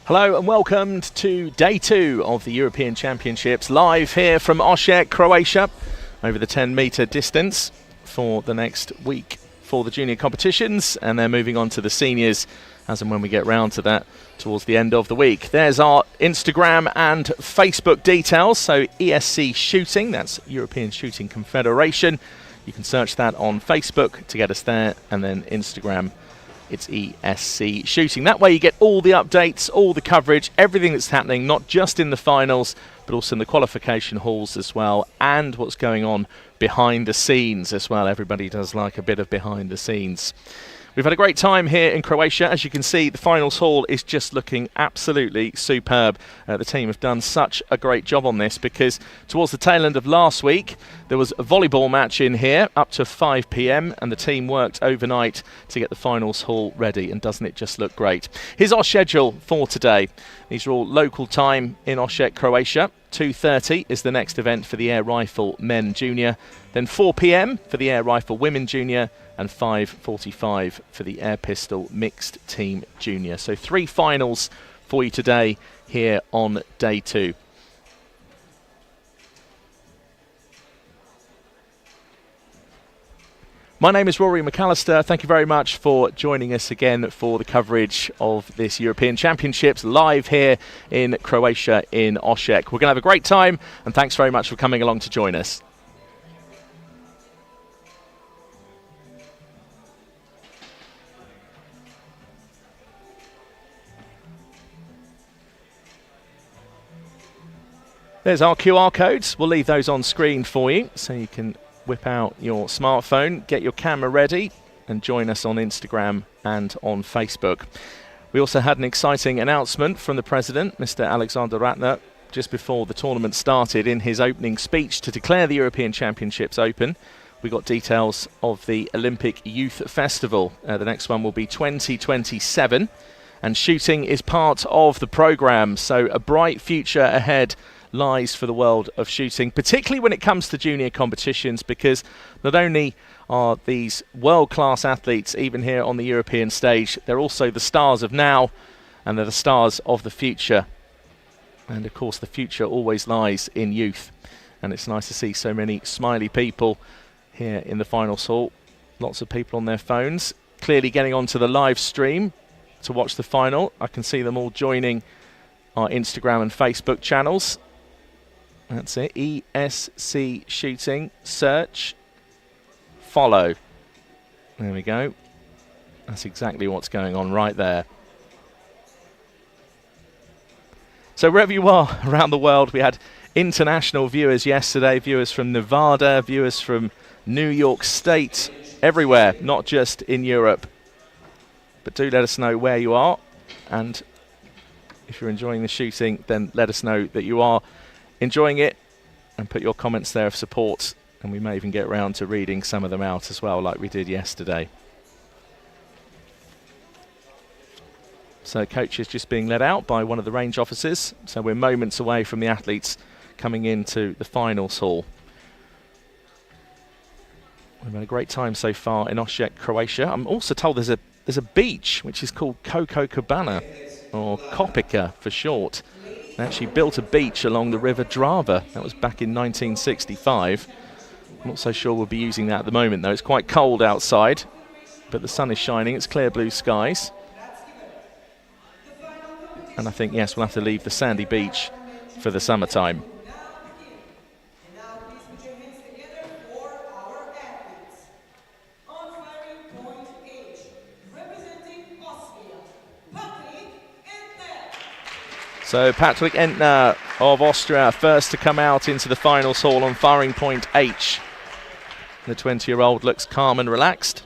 Hello and welcome to day 2 of the European Championships, live here from Osijek, Croatia, over the 10-metre distance for the next week for the junior competitions, and then moving on to the seniors as and when we get round to that towards the end of the week. There's our Instagram and Facebook details, so ESC Shooting, that's European Shooting Confederation. You can search that on Facebook to get us there, and then Instagram, it's ESC Shooting. That way you get all the updates, all the coverage, everything that's happening, not just in the finals, but also in the qualification halls as well, and what's going on behind the scenes as well. Everybody does like a bit of behind the scenes. We've had a great time here in Croatia. As you can see, the finals hall is just looking absolutely superb. The team have done such a great job on this because towards the tail end of last week, there was a volleyball match in here up to 5 p.m. and the team worked overnight to get the finals hall ready. And doesn't it just look great? Here's our schedule for today. These are all local time in Osijek, Croatia. 2:30 is the next event for the air rifle men junior. Then 4 p.m. for the air rifle women junior, and 5:45 for the air pistol mixed team junior. So 3 finals for you today here on day 2. My name is Rory McAllister. Thank you very much for joining us again for the coverage of this European Championships live here in Croatia in Osijek. We're going to have a great time, and thanks very much for coming along to join us. There's our QR codes. We'll leave those on screen for you so you can whip out your smartphone, get your camera ready and join us on Instagram and on Facebook. We also had an exciting announcement from the President, Mr. Alexander Ratner, just before the tournament started in his opening speech to declare the European Championships open. We got details of the Olympic Youth Festival. The next one will be 2027 and shooting is part of the programme, so a bright future ahead lies for the world of shooting, particularly when it comes to junior competitions, because not only are these world-class athletes even here on the European stage, they're also the stars of now and they're the stars of the future. And of course the future always lies in youth, and it's nice to see so many smiley people here in the finals hall. Lots of people on their phones, clearly getting onto the live stream to watch the final. I can see them all joining our Instagram and Facebook channels. That's it, ESC Shooting, search, follow. There we go. That's exactly what's going on right there. So wherever you are around the world, we had international viewers yesterday, viewers from Nevada, viewers from New York State, everywhere, not just in Europe. But do let us know where you are, and if you're enjoying the shooting, then let us know that you are enjoying it and put your comments there of support, and we may even get round to reading some of them out as well, like we did yesterday. So coach is just being led out by one of the range officers, so we're moments away from the athletes coming into the finals hall. We've had a great time so far in Osijek, Croatia. I'm also told there's a beach which is called Copacabana, or Kopica for short. They actually built a beach along the river Drava. That was back in 1965. I'm not so sure we'll be using that at the moment though. It's quite cold outside, but the sun is shining. It's clear blue skies. And I think, yes, we'll have to leave the sandy beach for the summertime. So Patrick Entner of Austria, first to come out into the finals hall on firing point H. The 20-year-old looks calm and relaxed.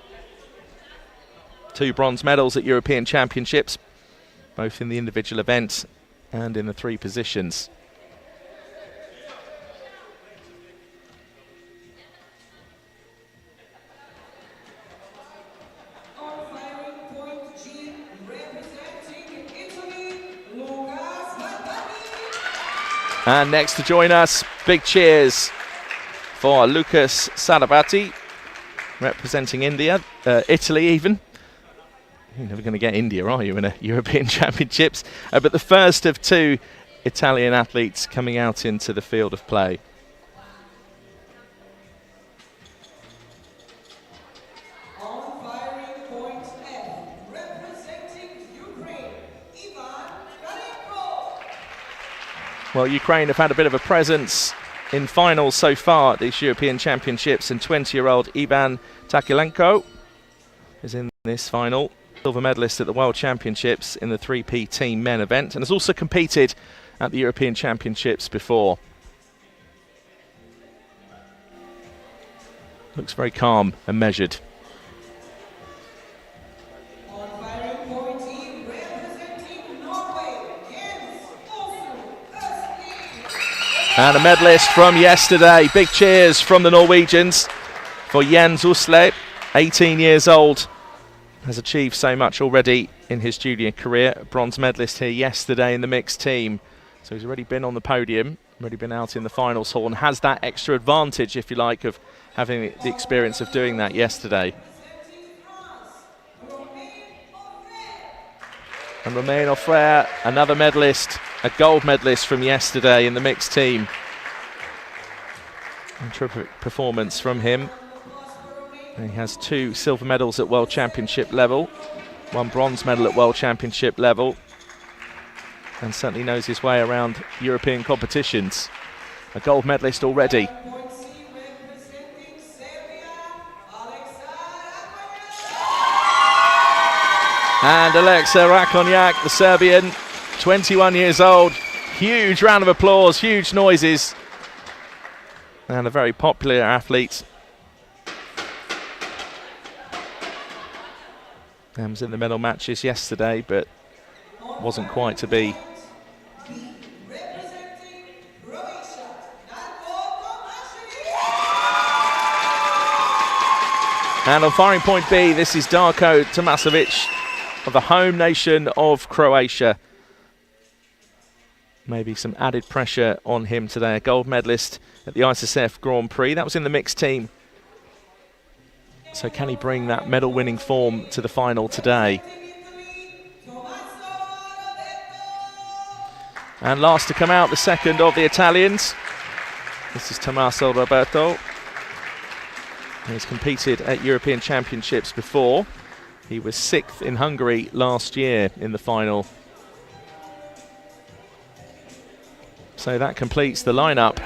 2 bronze medals at European Championships, both in the individual events and in the 3 positions. And next to join us, big cheers for Lucas Sarabatti, representing India, Italy even. You're never going to get India, are you, in a European Championships? But the first of two Italian athletes coming out into the field of play. On firing point F, representing Ukraine, Ivan Galenko. Well, Ukraine have had a bit of a presence in finals so far at these European Championships, and 20-year-old Ivan Takilenko is in this final. Silver medalist at the World Championships in the 3P team men event, and has also competed at the European Championships before. Looks very calm and measured. On firing point E, representing Norway, Jens Osijek. And a medalist from yesterday. Big cheers from the Norwegians for Jens Osijek, 18 years old. Has achieved so much already in his junior career. A bronze medalist here yesterday in the mixed team. So he's already been on the podium, already been out in the finals hall, and has that extra advantage, if you like, of having the experience of doing that yesterday. And Romain Offrère, another medalist, a gold medalist from yesterday in the mixed team. And terrific performance from him. And he has 2 silver medals at World Championship level, 1 bronze medal at World Championship level, and certainly knows his way around European competitions. A gold medalist already. And Alexa Rakonjak, the Serbian, 21 years old. Huge round of applause, huge noises. And a very popular athlete. And was in the medal matches yesterday, but wasn't quite to be. And on firing point B, this is Darko Tomasevic of the home nation of Croatia. Maybe some added pressure on him today. A gold medalist at the ISSF Grand Prix. That was in the mixed team. So can he bring that medal-winning form to the final today? And last to come out, the second of the Italians. This is Tommaso Roberto. He's competed at European Championships before. He was 6th in Hungary last year in the final. So that completes the lineup.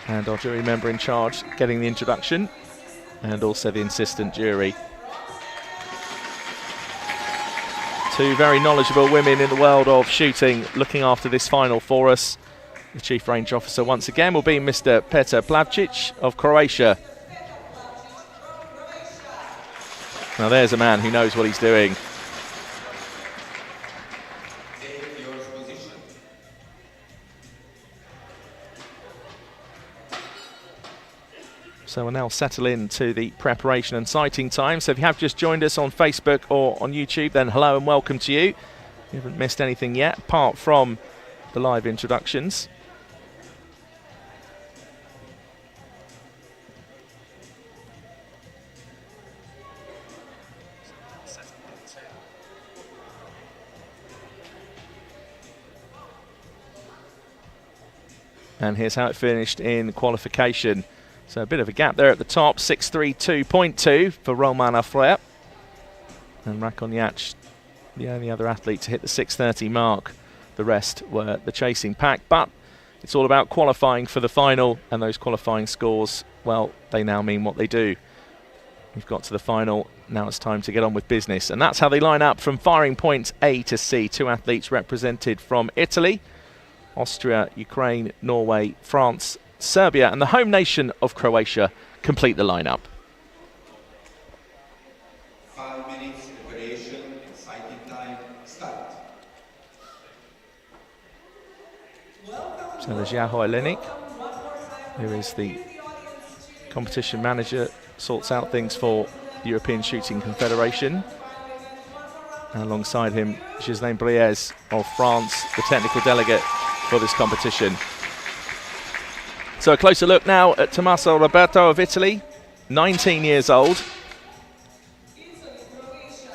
And our jury member in charge getting the introduction, and also the assistant jury. 2 very knowledgeable women in the world of shooting looking after this final for us. The chief range officer once again will be Mr. Petar Plavčić of Croatia. Now there's a man who knows what he's doing. So we'll now settle into the preparation and sighting time. So if you have just joined us on Facebook or on YouTube, then hello and welcome to you. You haven't missed anything yet, apart from the live introductions. And here's how it finished in qualification. So a bit of a gap there at the top, 6.32.2 for Romain Offrère. And Rakonjak, the only other athlete to hit the 6:30 mark. The rest were the chasing pack. But it's all about qualifying for the final, and those qualifying scores, well, they now mean what they do. We've got to the final, now it's time to get on with business. And that's how they line up from firing points A to C. 2 athletes represented from Italy, Austria, Ukraine, Norway, France, Serbia, and the home nation of Croatia complete the lineup. 5 minutes preparation and sighting time start. So there's Jaho Elinik, who is the competition manager, sorts out things for the European Shooting Confederation. And alongside him, Ghislaine Briez of France, the technical delegate for this competition. So a closer look now at Tommaso Roberto of Italy, 19 years old.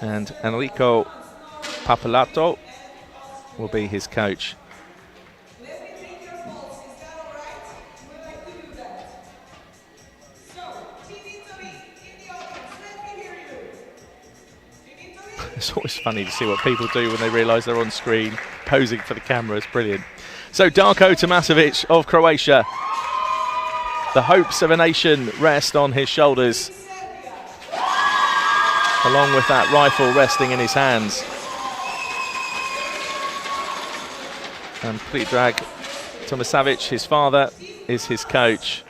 And Enrico Papalato will be his coach. It's always funny to see what people do when they realise they're on screen, posing for the camera. It's brilliant. So Darko Tomasevic of Croatia. The hopes of a nation rest on his shoulders, along with that rifle resting in his hands. And Predrag Tomasevic, his father, is his coach.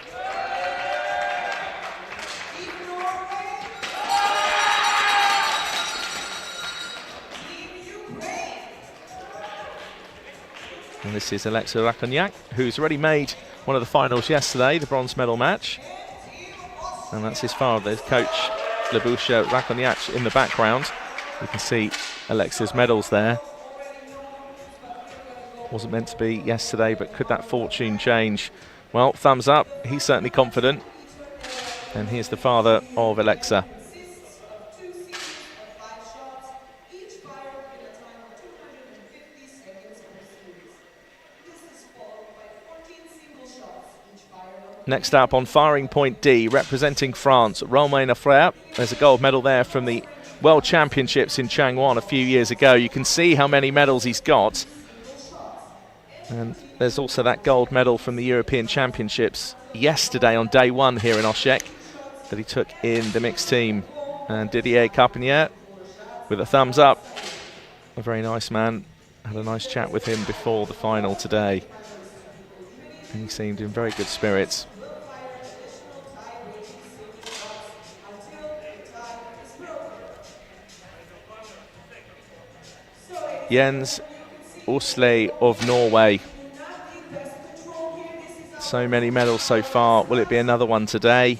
And this is Alexa Rakonyak, who's already made one of the finals yesterday, the bronze medal match. And that's his father, his coach, Labusha Rakonyak, in the background. You can see Alexa's medals there. Wasn't meant to be yesterday, but could that fortune change? Well, thumbs up. He's certainly confident. And here's the father of Alexa. Next up on firing point D, representing France, Romain Afrère. There's a gold medal there from the World Championships in Changwon a few years ago. You can see how many medals he's got. And there's also that gold medal from the European Championships yesterday on day one here in Osijek that he took in the mixed team. And Didier Carpinier with a thumbs up. A very nice man. Had a nice chat with him before the final today. And he seemed in very good spirits. Jens Osle of Norway. So many medals so far. Will it be another one today?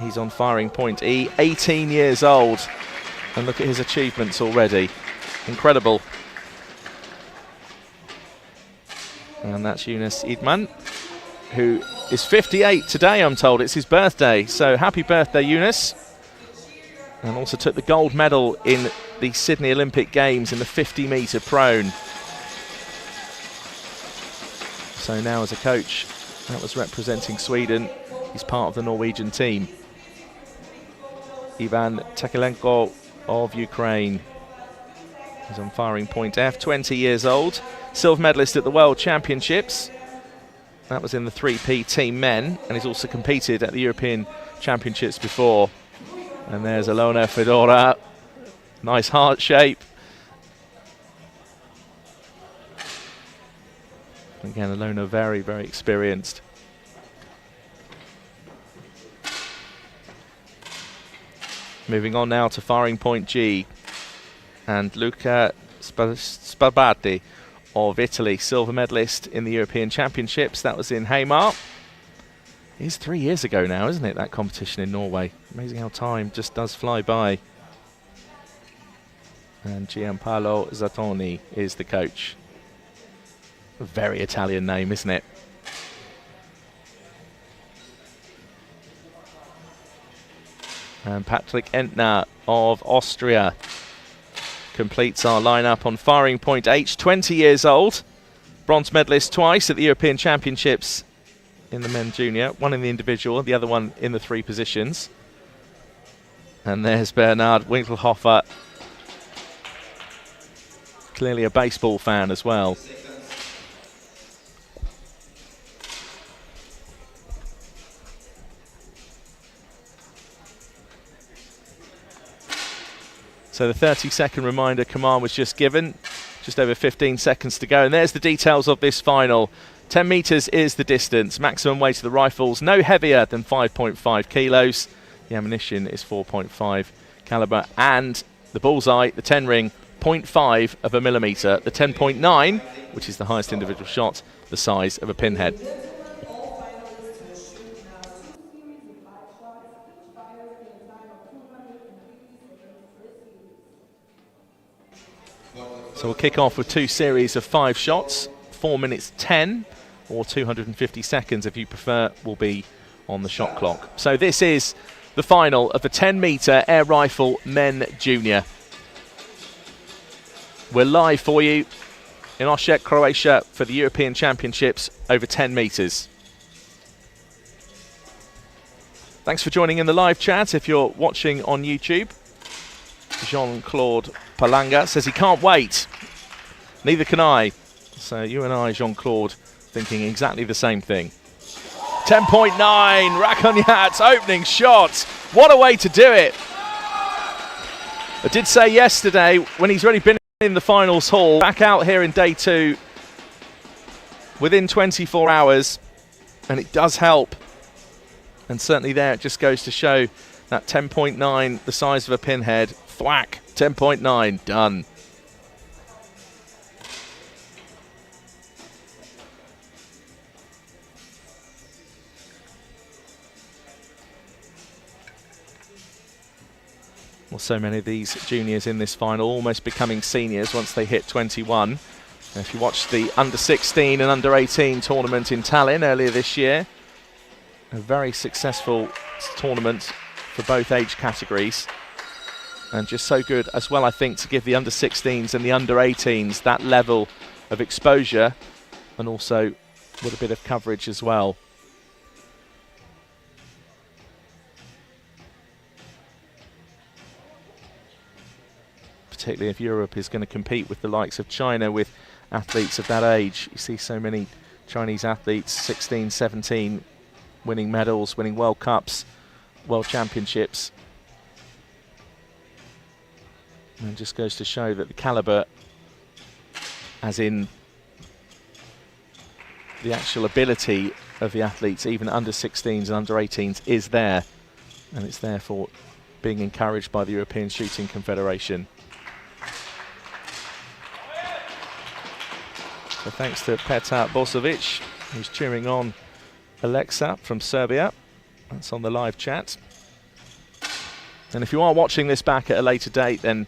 He's on firing point E, 18 years old. And look at his achievements already. Incredible. And that's Yunus Idman, who is 58 today, I'm told. It's his birthday. So happy birthday, Yunus. And also took the gold medal in the Sydney Olympic Games in the 50-metre prone. So now as a coach, that was representing Sweden. He's part of the Norwegian team. Ivan Tekelenko of Ukraine. He's on firing point F, 20 years old. Silver medalist at the World Championships. That was in the 3P team men, and he's also competed at the European Championships before. And there's Alona Fedora. Nice heart shape. Again, Alona very, very experienced. Moving on now to firing point G. And Luca Spabati of Italy, silver medalist in the European Championships. That was in Hamar. It's 3 years ago now, isn't it, that competition in Norway? Amazing how time just does fly by. And Gianpaolo Zattoni is the coach. A very Italian name, isn't it? And Patrick Entner of Austria completes our lineup on firing point H, 20 years old. Bronze medalist twice at the European Championships in the men junior, one in the individual, the other one in the three positions. And there's Bernhard Winkelhofer, clearly a baseball fan as well. So the 30-second reminder command was just given, just over 15 seconds to go. And there's the details of this final. 10 metres is the distance. Maximum weight of the rifles, no heavier than 5.5 kilos. The ammunition is 4.5 calibre. And the bullseye, the 10 ring, 0.5 of a millimetre. The 10.9, which is the highest individual shot, the size of a pinhead. So we'll kick off with 2 series of 5 shots, 4 minutes 10, or 250 seconds if you prefer, will be on the shot clock. So this is the final of the 10-metre air rifle men junior. We're live for you in Osijek, Croatia for the European Championships over 10 metres. Thanks for joining in the live chat. If you're watching on YouTube, Jean-Claude Palanga says he can't wait. Neither can I. So you and I, Jean-Claude, thinking exactly the same thing. 10.9, Rakonyat's opening shot. What a way to do it. I did say yesterday, when he's already been in the finals hall, back out here in day 2 within 24 hours, and it does help. And certainly there, it just goes to show that 10.9, the size of a pinhead, thwack, 10.9, done. Well, so many of these juniors in this final almost becoming seniors once they hit 21. And if you watched the under-16 and under-18 tournament in Tallinn earlier this year, a very successful tournament for both age categories, and just so good as well, I think, to give the under-16s and the under-18s that level of exposure, and also with a bit of coverage as well. Particularly if Europe is going to compete with the likes of China with athletes of that age. You see so many Chinese athletes, 16, 17, winning medals, winning World Cups, World Championships. And it just goes to show that the calibre, as in the actual ability of the athletes, even under 16s and under 18s, is there. And it's therefore being encouraged by the European Shooting Confederation. So thanks to Petar Bosovic, who's cheering on Alexa from Serbia. That's on the live chat. And if you are watching this back at a later date, then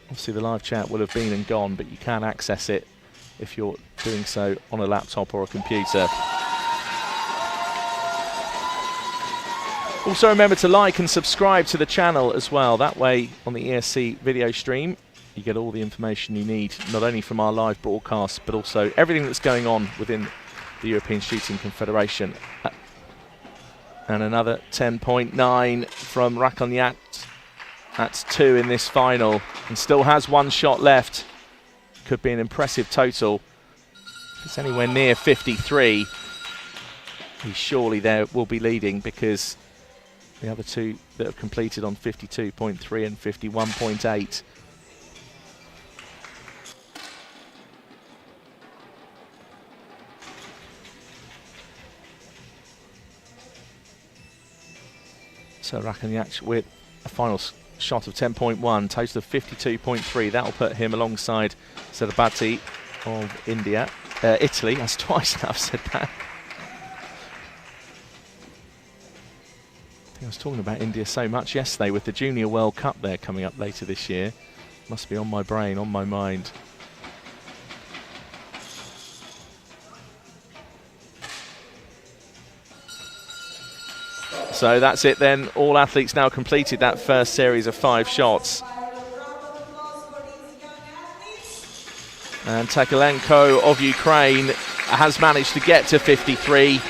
obviously the live chat will have been and gone, but you can access it if you're doing so on a laptop or a computer. Also remember to like and subscribe to the channel as well. That way, on the ESC video stream, you get all the information you need, not only from our live broadcasts, but also everything that's going on within the European Shooting Confederation. And another 10.9 from Rakonyat. That's 2 in this final, and still has 1 shot left. Could be an impressive total. If it's anywhere near 53, he surely there will be leading, because the other 2 that have completed on 52.3 and 51.8. So Rakonyat with a final shot of 10.1, total of 52.3. That'll put him alongside Sarabati of Italy. That's twice now I've said that. I was talking about India so much yesterday with the Junior World Cup there coming up later this year. Must be on my brain, on my mind. So that's it then. All athletes now completed that first series of 5 shots. And Takelenko of Ukraine has managed to get to 53.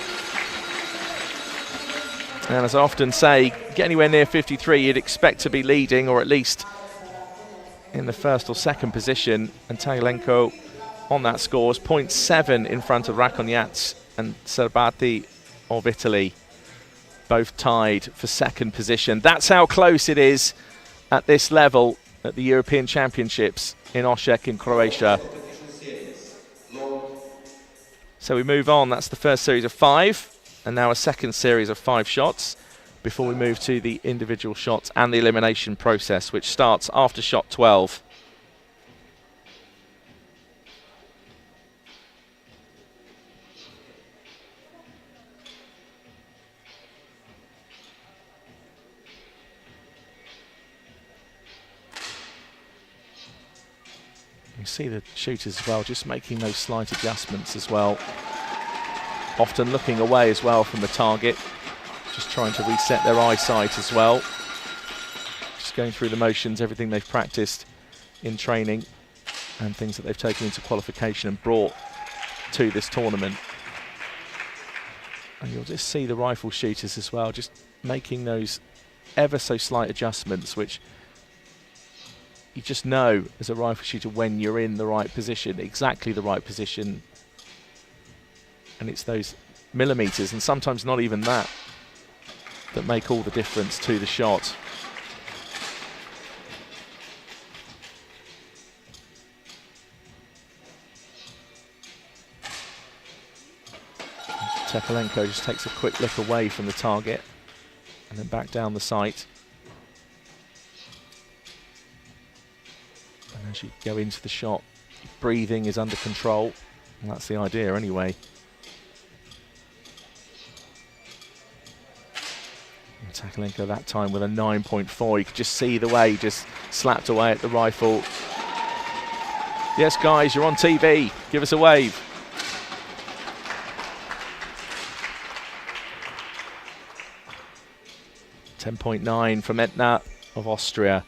And as I often say, get anywhere near 53, you'd expect to be leading, or at least in the first or second position. And Takelenko on that scores 0.7 in front of Rakonyat and Sarabati of Italy, both tied for second position. That's how close it is at this level at the European Championships in Osijek in Croatia. So we move on. That's the first series of 5, and now a second series of 5 shots before we move to the individual shots and the elimination process, which starts after shot 12. You see the shooters as well, just making those slight adjustments as well. Often looking away as well from the target, just trying to reset their eyesight as well. Just going through the motions, everything they've practiced in training and things that they've taken into qualification and brought to this tournament. And you'll just see the rifle shooters as well, just making those ever so slight adjustments, which you just know as a rifle shooter when you're in the right position, exactly the right position. And it's those millimeters, and sometimes not even that, that make all the difference to the shot. Tekelenko just takes a quick look away from the target and then back down the sight. And as you go into the shot, breathing is under control, and that's the idea anyway. And Tekelenko that time with a 9.4. You could just see the way he just slapped away at the rifle. Yes, guys, you're on TV. Give us a wave. .9 from Etna of Austria.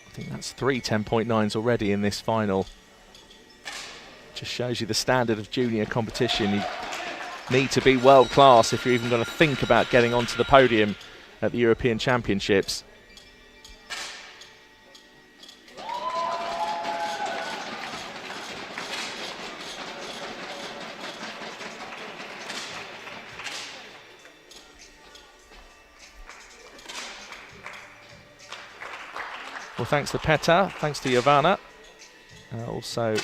I think that's 3 10.9s already in this final. Just shows you the standard of junior competition. You need to be world class if you're even going to think about getting onto the podium at the European Championships. Well, thanks to Petar, thanks to Jovana, also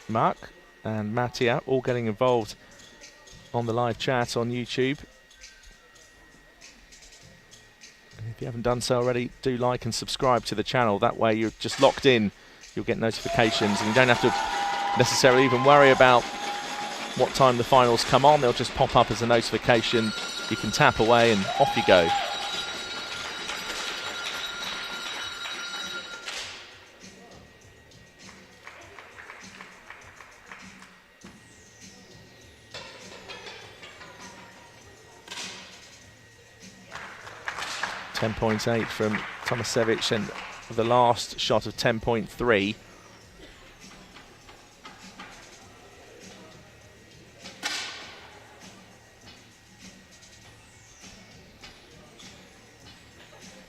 Mark and Mattia, all getting involved on the live chat on YouTube. And if you haven't done so already, do like and subscribe to the channel. That way you're just locked in, you'll get notifications, and you don't have to necessarily even worry about what time the finals come on. They'll just pop up as a notification. You can tap away and off you go. .8 from Tomasevic, and the last shot of 10.3.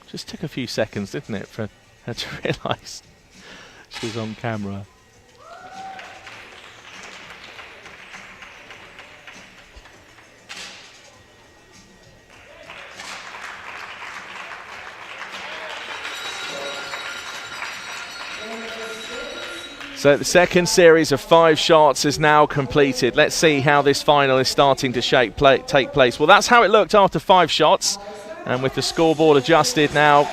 Just took a few seconds, didn't it, for her to realise she was on camera. So the second series of 5 shots is now completed. Let's see how this final is starting to take place. Well, that's how it looked after 5 shots. And with the scoreboard adjusted now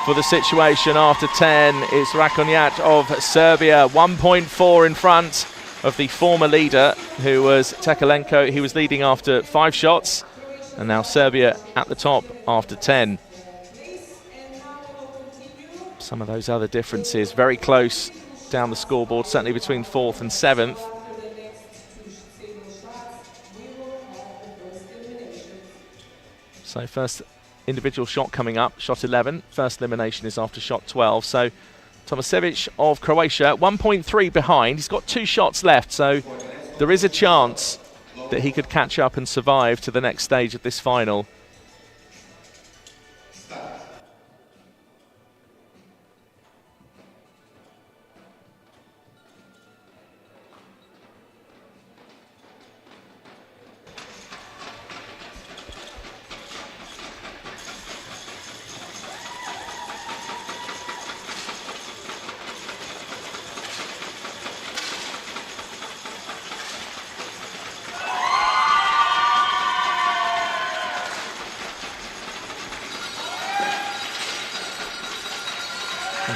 for the situation after 10, it's Rakonjac of Serbia, 1.4 in front of the former leader, who was Tekelenko. He was leading after 5 shots. And now Serbia at the top after 10. Some of those other differences very close down the scoreboard, certainly between 4th and 7th. So first individual shot coming up, shot 11. First elimination is after shot 12. So Tomasevic of Croatia, 1.3 behind. He's got 2 shots left, so there is a chance that he could catch up and survive to the next stage of this final.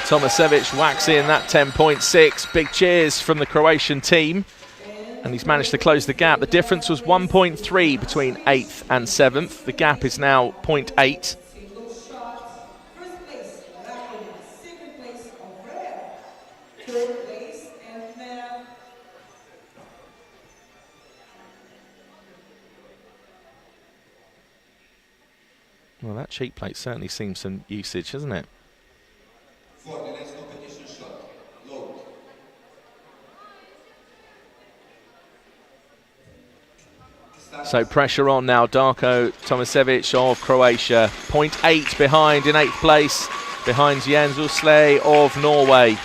Tomasevic whacks in that 10.6. Big cheers from the Croatian team. And he's managed to close the gap. The difference was 1.3 between 8th and 7th. The gap is now 0.8. First place, Rakonjac. Second place, Third place, and Well, that cheek plate certainly seems some usage, hasn't it? For the next competition shot, load. So pressure on now. Darko Tomasevic of Croatia, 0.8 behind in 8th place, behind Jens Usle of Norway.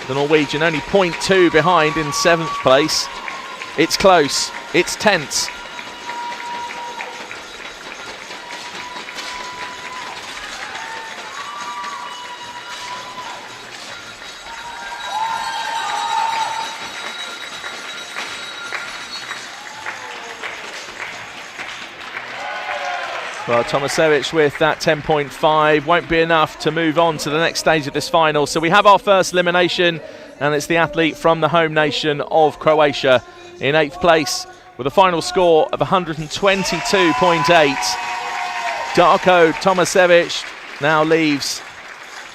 The Norwegian only 0.2 behind in 7th place. It's close, it's tense. Well, Tomasevic with that 10.5 won't be enough to move on to the next stage of this final. So we have our first elimination, and it's the athlete from the home nation of Croatia in 8th place with a final score of 122.8. Darko Tomasevic now leaves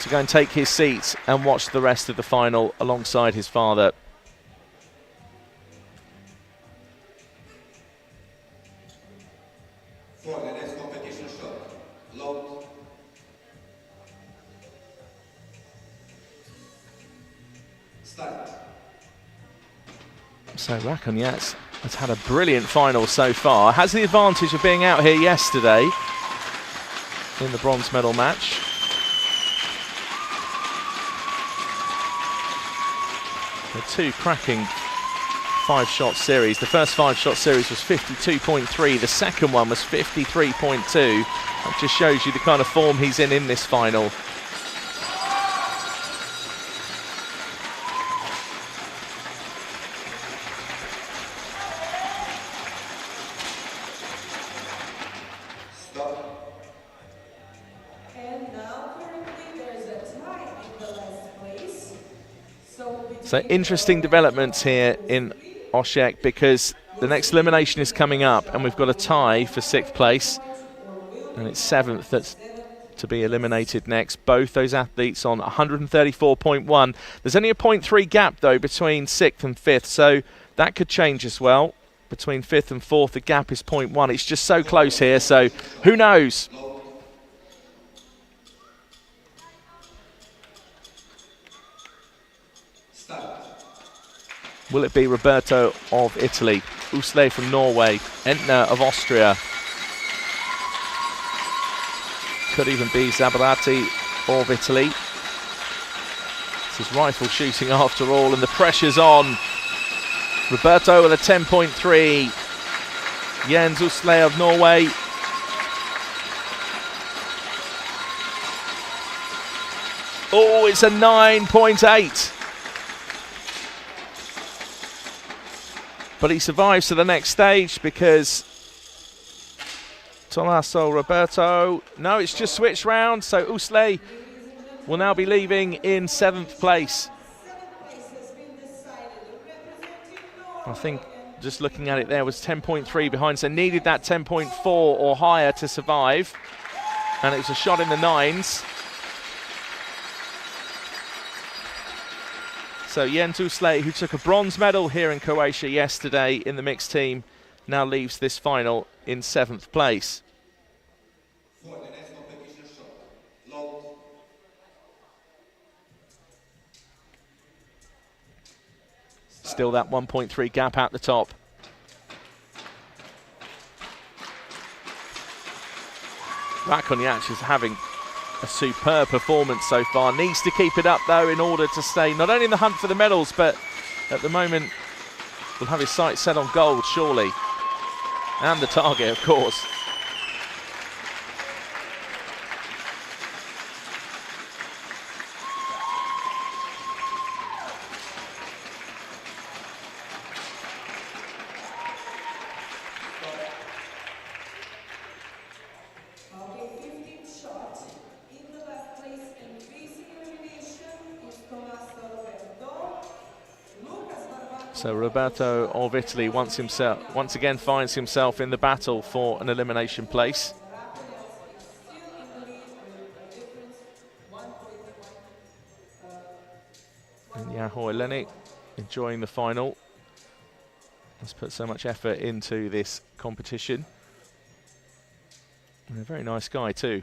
to go and take his seat and watch the rest of the final alongside his father. For the next competition shot, load. Start. So Rakonyats has had a brilliant final so far. Has the advantage of being out here yesterday in the bronze medal match. The two cracking 5-shot series. The first 5-shot series was 52.3. The second one was 53.2. That just shows you the kind of form he's in this final. Stop. And now currently there's a tie in the last place. So interesting developments here in Osijek, because the next elimination is coming up and we've got a tie for 6th place, and it's 7th that's to be eliminated next. Both those athletes on 134.1. There's only a 0.3 gap though between 6th and 5th, so that could change as well. Between 5th and 4th the gap is 0.1. It's just so close here, so who knows? Will it be Roberto of Italy, Usle from Norway, Entner of Austria? Could even be Zabarati of Italy. This is rifle shooting after all, and the pressure's on. Roberto with a 10.3. Jens Usle of Norway. Oh, it's a 9.8. But he survives to the next stage because Tommaso Roberto, no, it's just switched round. So Usle will now be leaving in 7th place. I think just looking at it there was 10.3 behind, so needed that 10.4 or higher to survive. And it was a shot in the 9s. So Jens Usle, who took a bronze medal here in Croatia yesterday in the mixed team, now leaves this final in 7th place. For the next competition shot, load. Still that 1.3 gap at the top. Rakonyats is having a superb performance so far. Needs to keep it up though in order to stay not only in the hunt for the medals, but at the moment will have his sights set on gold surely, and the target of course. So Roberto of Italy once again finds himself in the battle for an elimination place. And Yaho Eleni enjoying the final. Has put so much effort into this competition. And a very nice guy too.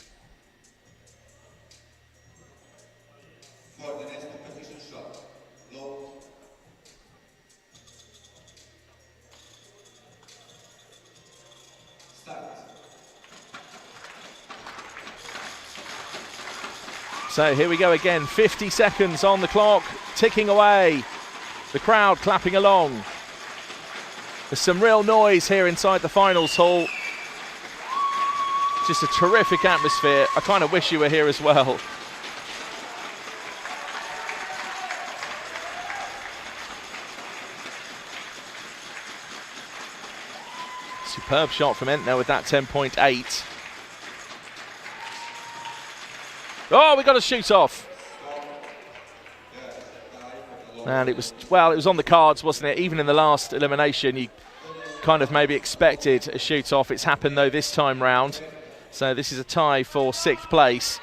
For the next competition shot, low. Start. So here we go again, 50 seconds on the clock, ticking away. The crowd clapping along. There's some real noise here inside the finals hall. Just a terrific atmosphere. I kind of wish you were here as well. Superb shot from Entner with that 10.8. Oh, we got a shoot off. And it was on the cards, wasn't it? Even in the last elimination, you kind of maybe expected a shoot off. It's happened though this time round. So this is a tie for 6th place.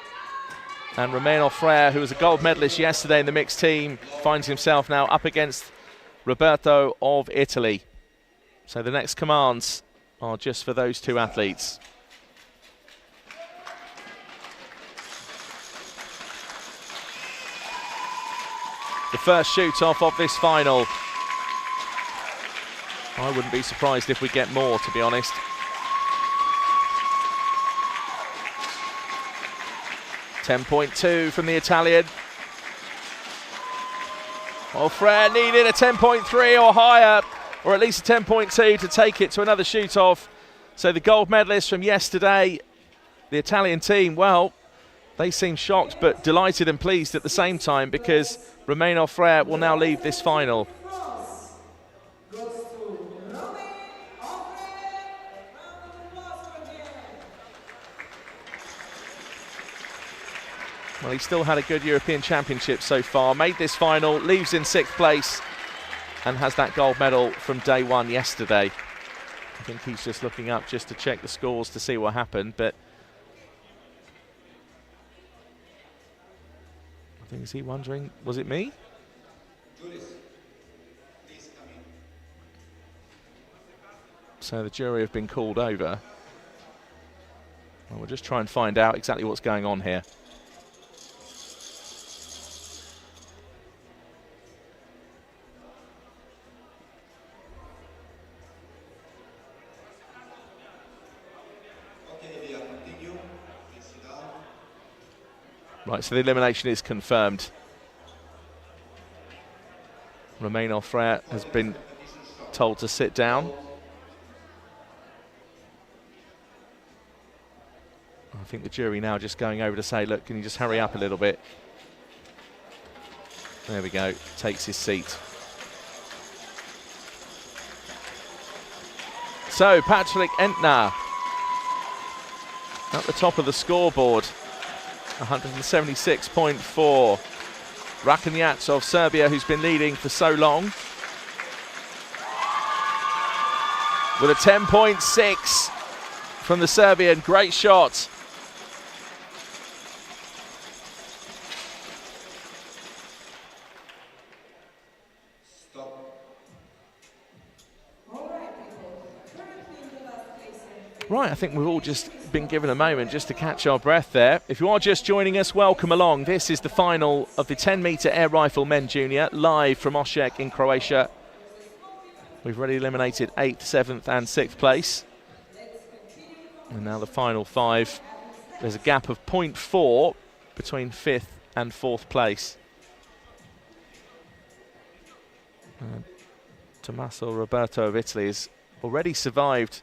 And Romain Offrère, who was a gold medalist yesterday in the mixed team, finds himself now up against Roberto of Italy. So the next commands are just for those two athletes. The first shoot-off of this final. I wouldn't be surprised if we get more, to be honest. .2 from the Italian. Offrère needed a 10.3 or higher, or at least a 10.2 to take it to another shoot-off. So the gold medalist from yesterday, the Italian team, well, they seem shocked but delighted and pleased at the same time, because Romain Offrère will now leave this final. Well, he still had a good European Championship so far, made this final, leaves in 6th place, and has that gold medal from day one yesterday. I think he's just looking up just to check the scores to see what happened, but I think, is he wondering, was it me? So the jury have been called over. Well, we'll just try and find out exactly what's going on here. Right, so the elimination is confirmed. Romain Offrère has been told to sit down. I think the jury now just going over to say, look, can you just hurry up a little bit? There we go, takes his seat. So, Patrick Entner at the top of the scoreboard. 176.4. Rakonjac of Serbia, who's been leading for so long, with a 10.6 from the Serbian. Great shot. Right, I think we've all just been given a moment just to catch our breath there. If you are just joining us, welcome along. This is the final of the 10-metre air rifle men junior, live from Osijek in Croatia. We've already eliminated 8th, 7th and 6th place. And now the final 5. There's a gap of 0.4 between 5th and 4th place. Tommaso Roberto of Italy has already survived,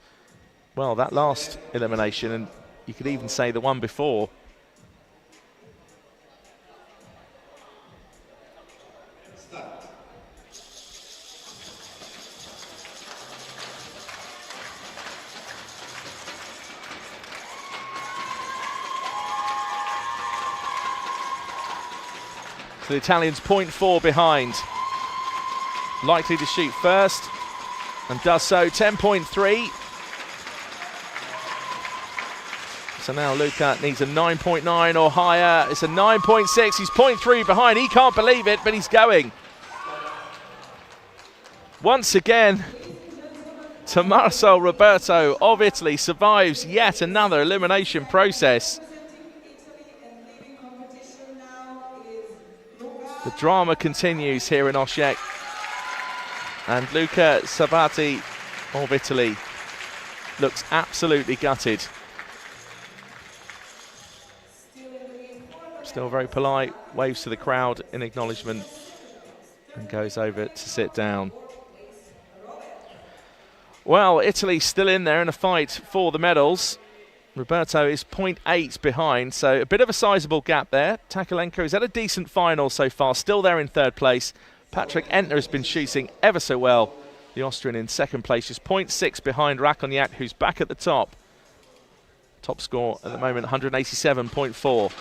well, that last elimination, and you could even say the one before. So the Italians 0.4 behind. Likely to shoot first, and does so, 10.3. So now Luca needs a 9.9 or higher. It's a 9.6. He's 0.3 behind. He can't believe it, but he's going. Once again, Tommaso Roberto of Italy survives yet another elimination process. The drama continues here in Osijek. And Luca Sabati of Italy looks absolutely gutted. Still very polite, waves to the crowd in acknowledgement and goes over to sit down. Well, Italy's still in there in a fight for the medals. Roberto is 0.8 behind, so a bit of a sizable gap there. Takalenko's had a decent final so far, still there in third place. Patrick Entner has been shooting ever so well. The Austrian in second place, just 0.6 behind Rakonjak, who's back at the top. Top score at the moment, 187.4.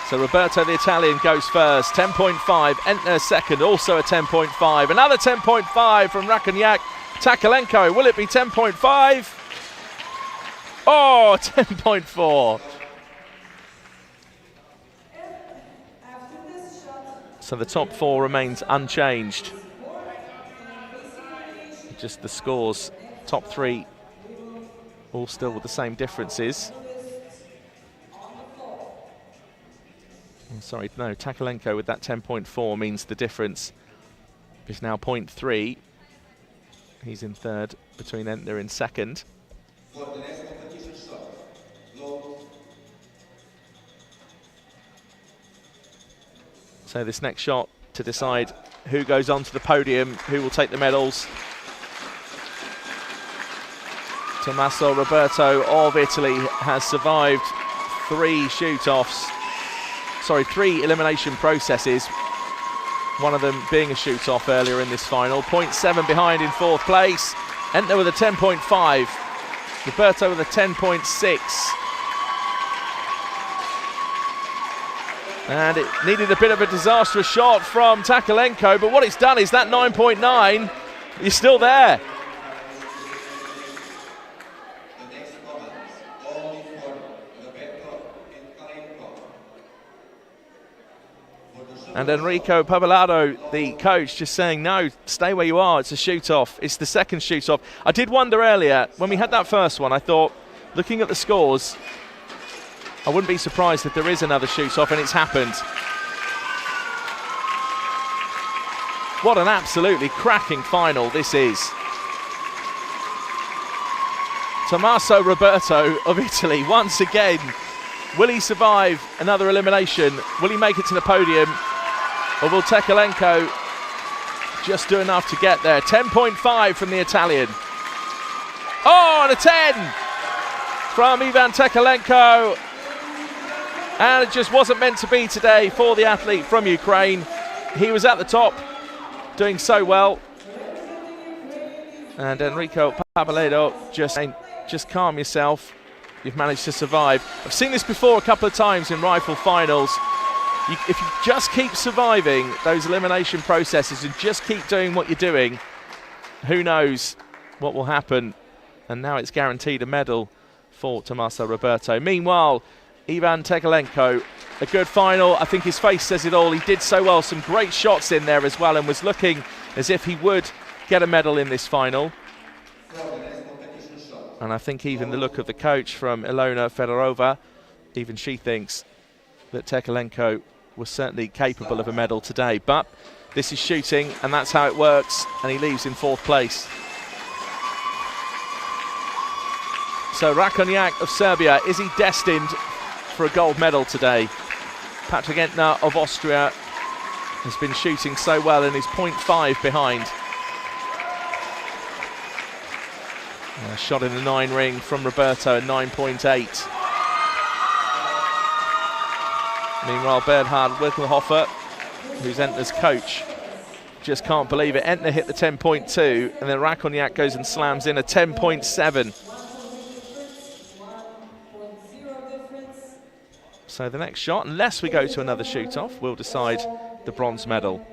So Roberto, the Italian, goes first, 10.5. Entner second, also a 10.5. Another 10.5 from Rakonjak. Takalenko, will it be 10.5? Oh, 10.4. So the top four remains unchanged. Just the scores, top three, all still with the same differences. Sorry, no, Takalenko with that 10.4 means the difference is now 0.3. He's in third, between Entner in second. For the next competition shot, low. So this next shot to decide who goes onto the podium, who will take the medals. Tommaso Roberto of Italy has survived three elimination processes, one of them being a shoot-off earlier in this final. 0.7 behind in fourth place. Entner with a 10.5. Roberto with a 10.6. And it needed a bit of a disastrous shot from Takalenko, but what it's done is that 9.9, you're still there. And Enrico Pabalado, the coach, just saying, no, stay where you are. It's a shoot-off. It's the second shoot-off. I did wonder earlier, when we had that first one, I thought, looking at the scores, I wouldn't be surprised if there is another shoot-off, and it's happened. What an absolutely cracking final this is. Tommaso Roberto of Italy, once again. Will he survive another elimination? Will he make it to the podium? Or will Takalenko just do enough to get there? 10.5 from the Italian. Oh, and a 10 from Ivan Takalenko. And it just wasn't meant to be today for the athlete from Ukraine. He was at the top, doing so well. And Enrico Pabalado just saying, just calm yourself. You've managed to survive. I've seen this before a couple of times in rifle finals. If you just keep surviving those elimination processes and just keep doing what you're doing, who knows what will happen. And now it's guaranteed a medal for Tommaso Roberto. Meanwhile, Ivan Takalenko, a good final. I think his face says it all. He did so well. Some great shots in there as well, and was looking as if he would get a medal in this final. And I think even the look of the coach from Ilona Fedorova, even she thinks that Takalenko was certainly capable of a medal today. But this is shooting, and that's how it works, and he leaves in fourth place. So Rakonjak of Serbia, is he destined for a gold medal today? Patrick Entner of Austria has been shooting so well and is 0.5 behind. A shot in the 9 ring from Roberto at 9.8. Meanwhile, Bernhard Wickelhofer, who's Entner's coach, just can't believe it. Entner hit the 10.2, and then Rakonjak goes and slams in a 10.7. So the next shot, unless we go to another shoot-off, will decide the bronze medal.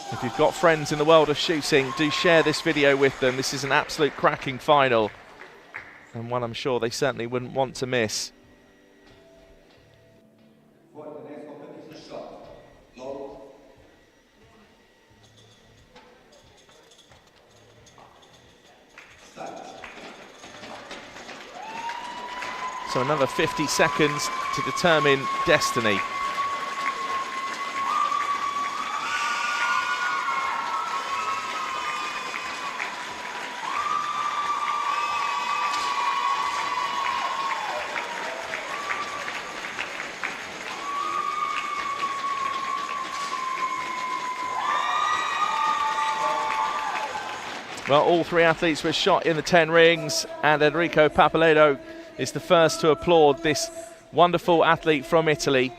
If you've got friends in the world of shooting, do share this video with them. This is an absolute cracking final, and one I'm sure they certainly wouldn't want to miss. For the next competition shot, load. Start. So another 50 seconds to determine destiny. Well, all three athletes were shot in the 10 rings, and Enrico Papaledo is the first to applaud this wonderful athlete from Italy.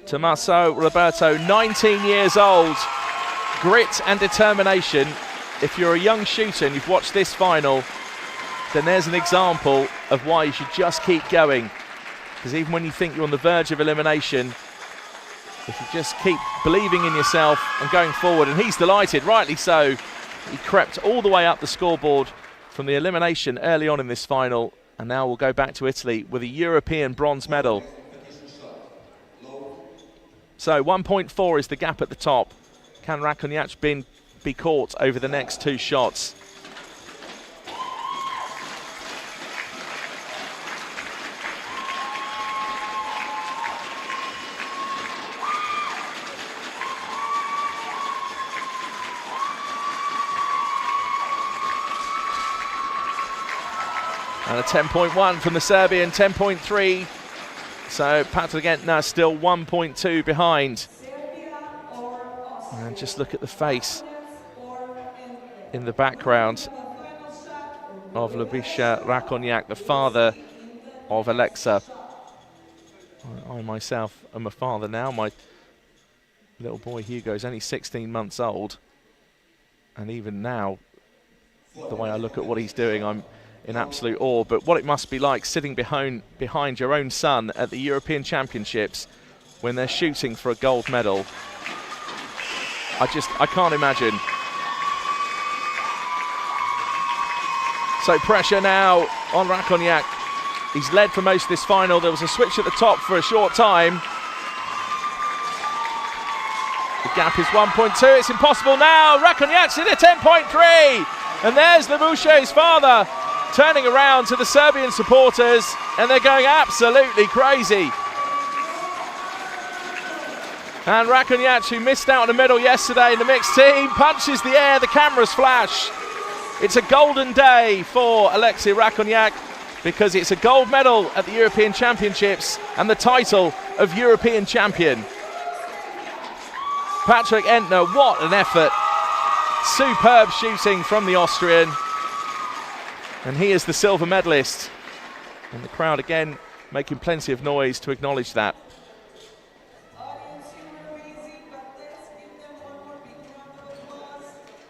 Tommaso Roberto, 19 years old, grit and determination. If you're a young shooter and you've watched this final, then there's an example of why you should just keep going. Because even when you think you're on the verge of elimination, if you just keep believing in yourself and going forward, and he's delighted, rightly so. He crept all the way up the scoreboard from the elimination early on in this final, and now we'll go back to Italy with a European bronze medal. So 1.4 is the gap at the top. Can Rakonjac be caught over the next two shots? And a 10.1 from the Serbian, 10.3. So Patrik Entner still 1.2 behind. And just look at the face in the background of Lubisha Rakonjac, the father of Alexa. I myself am a father now. My little boy Hugo is only 16 months old. And even now, the way I look at what he's doing, I'm in absolute awe. But what it must be like sitting behind your own son at the European Championships when they're shooting for a gold medal. I can't imagine. So pressure now on Rakonjac. He's led for most of this final. There was a switch at the top for a short time. The gap is 1.2. It's impossible now. Rakonjac's in a 10.3. And there's Lubusha's father turning around to the Serbian supporters, and they're going absolutely crazy. And Rakonjac, who missed out on a medal yesterday in the mixed team, punches the air, the cameras flash. It's a golden day for Alexei Rakonjac, because it's a gold medal at the European Championships and the title of European champion. Patrik Entner, what an effort. Superb shooting from the Austrian. And he is the silver medalist. And the crowd again making plenty of noise to acknowledge that.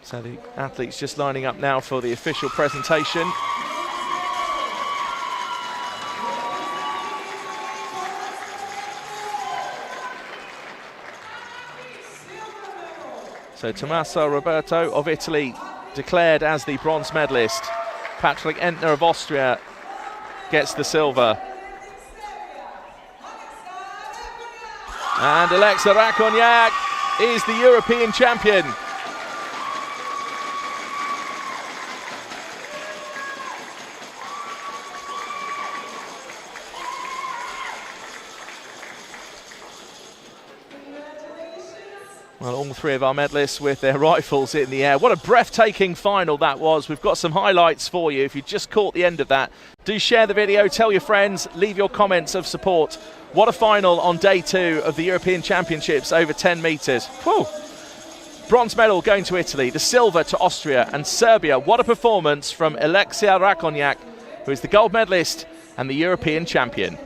So the athletes just lining up now for the official presentation. So Tommaso Roberto of Italy declared as the bronze medalist. Patrik Entner of Austria gets the silver. And Alexa Rakonjac is the European champion. Well, all three of our medalists with their rifles in the air. What a breathtaking final that was. We've got some highlights for you. If you just caught the end of that, do share the video, tell your friends, leave your comments of support. What a final on day 2 of the European Championships over 10 metres. Whew. Bronze medal going to Italy, the silver to Austria and Serbia. What a performance from Alexia Rakonjac, who is the gold medalist and the European champion.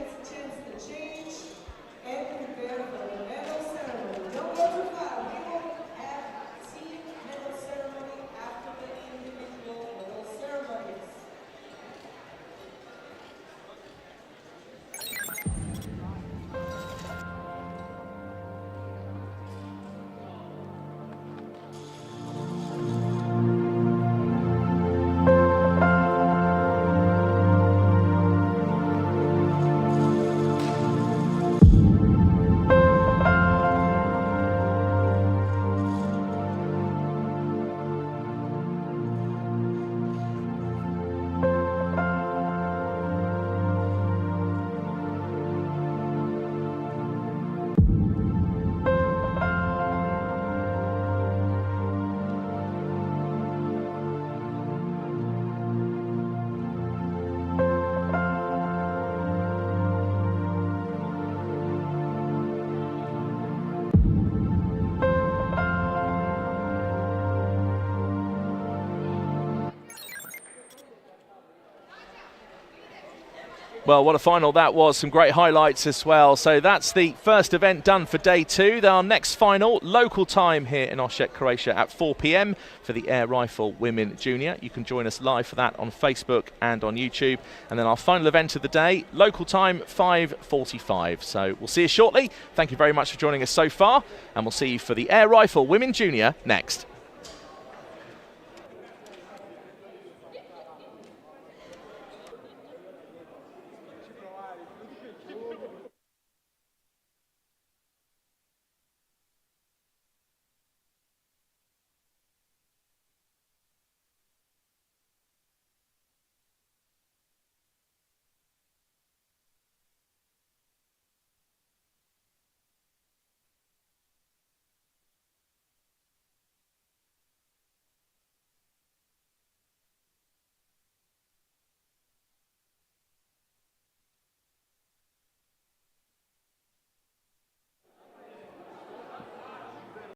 Well, what a final that was. Some great highlights as well. So that's the first event done for day 2. Our next final, local time here in Osijek, Croatia at 4 p.m. for the air rifle women junior. You can join us live for that on Facebook and on YouTube. And then our final event of the day, local time 5:45. So we'll see you shortly. Thank you very much for joining us so far. And we'll see you for the air rifle women junior next.